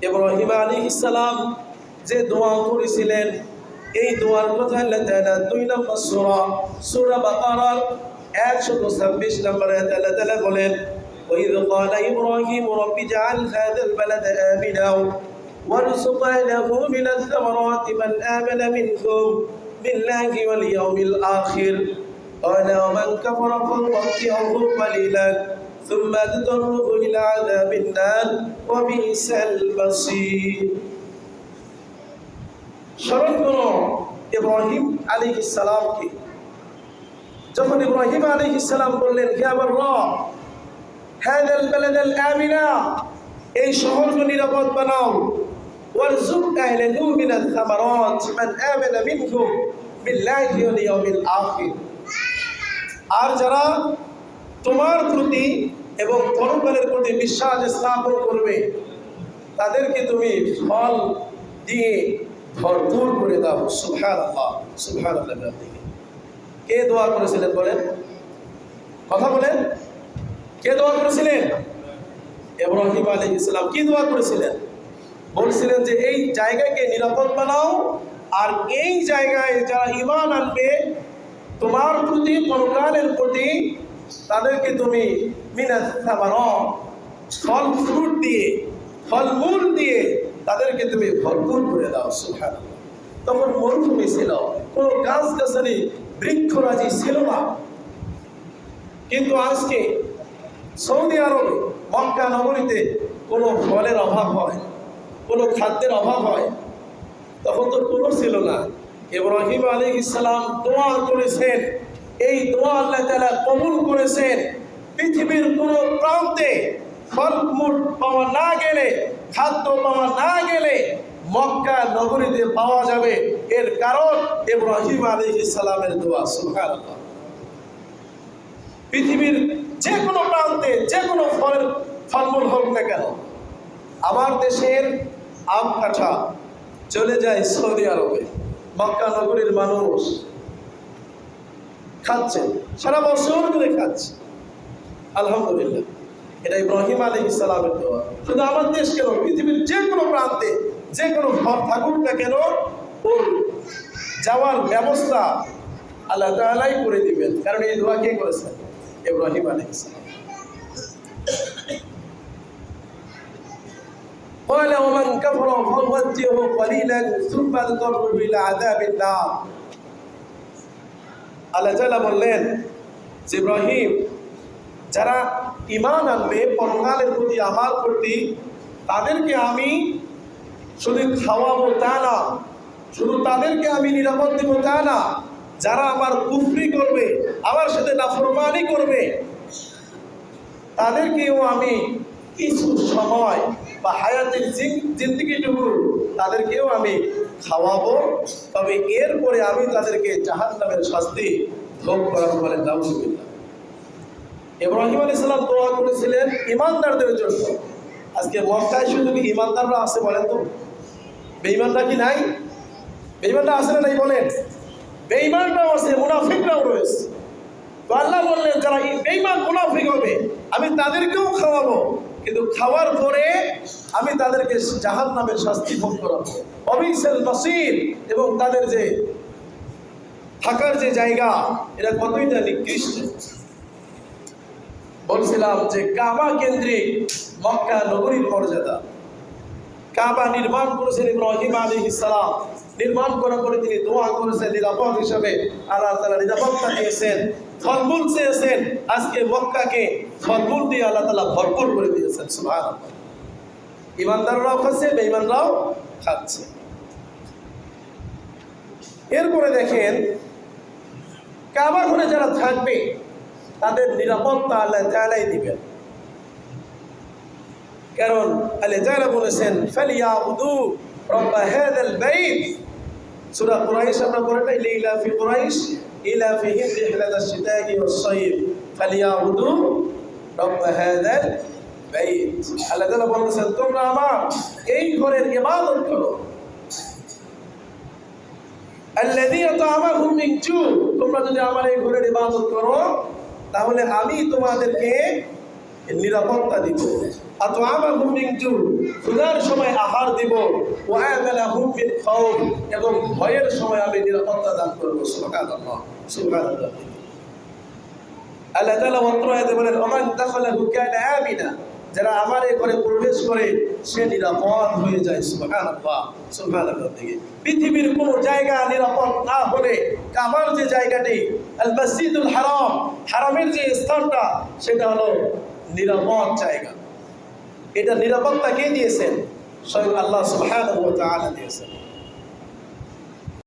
ইব্রাহিম আলাইহিস সালাম যে দোয়া করেছিলেন, এই দোয়ার কথা আল্লাহ তাআলা 2 নম্বর সূরা বাকারার 126 নম্বর আয়াতে আল্লাহ তাআলা বলেন, وَإِذْ قَالَ إِبْرَاهِيمُ رَبِّ اجْعَلْ هَذَا الْبَلَدَ آمِنًا وَارْزُقْ أَهْلَهُ مِنَ الثَّمَرَاتِ مَنْ آمَنَ مِنْهُم بِاللَّهِ وَالْيَوْمِ الْآخِرِ قَالَ وَمَنْ كَفَرَ فَأُمَتِّعُهُ قَلِيلًا ثُمَّ أَضْطَرُّهُ إِلَى عَذَابِ النَّارِ وَبِئْسَ الْمَصِيرُ। স্মরণ করো ইব্রাহিম আলাইহিস সালামকে, যখন ইব্রাহিম আলাইহিস সালাম বললেন, হে আমার রব, হাযাল বালাদাল আমিনা, এই শহরকে নিরাপদ বানাও, ওয়ারযুক আহলাহু মিনাস সামারাত মান আমানা মিনহুম বিল্লাহি ওয়াল ইয়াউমিল আখির, আর যারা তোমার প্রতি এবং পরকালের প্রতি বিশ্বাস স্থাপন করবে তাদেরকে তুমি ফল দিয়ে ভরপুর করে দাও। সুবহানাল্লাহ, সুবহানাল্লাহ। কে দোয়া করেছিলেন বলেন? কথা বলেন, কে দোয়া করেছিলেন? ইব্রাহিম আলাইহিস সালাম। কি দোয়া করেছিলেন? বলছিলেন যে এই জায়গাকে নিরাপদ বানাও, আর এই জায়গায় যারা ঈমান আনবে তোমার প্রতি, পরকালের প্রতি, তাদেরকে তুমি মিনাস সামারাত, ফল ফ্রুট দিয়ে, ফলমূল দিয়ে তাদেরকে তুমি ভরপুর করে দাও। সুবহানাল্লাহ। তখন মরুভূমি ছিল, কোনো গাছ গাছালি বৃক্ষরাজি ছিল না, কিন্তু আজকে সৌদি আরবে মক্কা নগরীতে কোনো ফলের অভাব হয়, কোনো খাদ্যের অভাব হয়, তখন তো কোনো ছিল না। ইব্রাহিম আলাইহিস সালাম দোয়া করেছেন, এই দোয়া আল্লাহ তাআলা কবুল করেছেন। পৃথিবীর কোনো প্রান্তে ফলমূল পাওয়া না গেলে, খাদ্য পাওয়া না গেলে মক্কা নগরীতে পাওয়া যাবে, এর কারণ ইব্রাহিম আলাইহিস সালামের দোয়া। সুবহানাল্লাহ। পৃথিবীর যে কোনো প্রান্তে যে কোনো ফলমূল হোক না কেন, আমার দেশের আম কাঁঠাল চলে যায় সৌদি আরবে, মক্কা নগরীর মানুষ খাচ্ছে, সারা বছর ধরে খাচ্ছে, আলহামদুলিল্লাহ। এটা ইব্রাহিম আলাইহিস সালামের দোয়া। শুধু আমার দেশ কেন, পৃথিবীর যে কোনো প্রান্তে যে কোনো ফল থাকুক না কেন, ওর যাওয়ার ব্যবস্থা আল্লাহ তাআলাই করে দিবেন, কারণ এই দোয়া কে করেছেন? ইব্রাহিম আলাইহিস সালাম। قال ومن كفر فأمتعه قليلا ثم أضطره إلى عذاب النار। আল্লাহ তাআলা বললেন যে ইব্রাহিম, যারা ঈমান আনবে পরকালের প্রতি, আমার প্রতি, তাদেরকে আমি শুধু খাওয়াবো তা না, শুধু তাদেরকে আমি নিরাপদ দেব তা না, যারা আমার কুফরি করবে, আমার সাথে নাফরমানি করবে, তাদেরকেও আমি কিছু সময় বা হায়াতের জিন্দেগিটুকু তাদেরকেও আমি খাওয়াবো, তবে এরপরে আমি তাদেরকে জাহান্নামের শাস্তি ভোগ করাবো। বলেন নাউজুবিল্লাহ। ইব্রাহিম আলাইহিস সালাম দোয়া করেছিলেন ঈমানদারদের জন্য। আজকে মক্কায় শুধু কি ঈমানদাররা আছে বলেন তো? বেঈমানরা কি নাই? বেঈমানরা আছে না নাই বলেন? বেঈমানরাও আছে, মুনাফিকরাও রয়েছে। তো আল্লাহ বললেন যারা বেঈমান মুনাফিক হবে আমি তাদেরকেও খাওয়াবো, কিন্তু খাওয়ার পরে আমি তাদেরকে জাহান্নামের শাস্তি ভোগ করাবো। অবিসেল মাসির, এবং তাদের যে থাকার যে জায়গা, এটা কতইটা নিকৃষ্ট। বলছিলাম যে কাবা কেন্দ্রিক মক্কা নগরীর মর্যাদা। কাবা নির্মাণ করেছেন ইব্রাহিম আলাইহিস সালাম। নির্মাণ করার পরে তিনি দোয়া করেছেন নিরাপদ হিসাবে, আল্লাহ তাআলা নিরাপত্তা দিয়েছেন, ফলমূল চেয়েছেন, আজকে মক্কাকে ফলমূল দিয়ে আল্লাহ তাআলা ভরপুর করে দিয়েছেন। সুবহানাল্লাহ। ঈমানদাররাও খাচ্ছে, বেঈমানরাও খাচ্ছে। এরপরে দেখেন কাবা ঘরে যারা থাকবে তাদের নিরাপত্তা আল্লাহ তাআলাই দিবেন, কারণ আল্লাহ তাআলা বলেছেন ফালিয়াবুদু রাব্বা হাযাল বাইত। সূরা কুরাইশ আমরা পড়েছি, লিলাফি কুরাইশ ইলাফিহিম রিহলাতাশ শিতা'i ওয়াস-সাইফ ফালিয়াবুদু রাব্বা হাযাল বাইত। আল্লাহ তাআলা বলেছেন তোমরা আমার এই ঘরের ইবাদত করো। আল্লাযী আত'আমাহুম মিন জু', তোমরা যদি আমার এই ঘরের ইবাদত করো তাহলে আমি তোমাদেরকে নিরাপত্তা দিব, আতআমাহুম মিন জু, ক্ষুধার সময় আহার দিব, ওয়া আমানাহুম মিন খাউফ, এবং ভয়ের সময় আমি নিরাপত্তা দান করব। সুবহানাল্লাহ, সুবহানাল্লাহ। আল্লাহ তাআলা অত্র আয়াতে বলেন, ওমান দাখালাহু কানা আমিনা, যারা আমার এই ঘরে প্রবেশ করে সে নিরাপদ হয়ে যায়। সুবহানাল্লাহ, সুবহানাল্লাহ। পৃথিবীর কোন জায়গা নিরাপদ না হলে কাবার যে জায়গাটি, আল মসজিদুল হারাম, হারামের যে স্থানটা, সেটা হলো নিরাপদ জায়গা। এটা নিরাপত্তা কে দিয়েছেন? স্বয়ং আল্লাহ সুবহানাহু ওয়া তাআলা দিয়েছেন।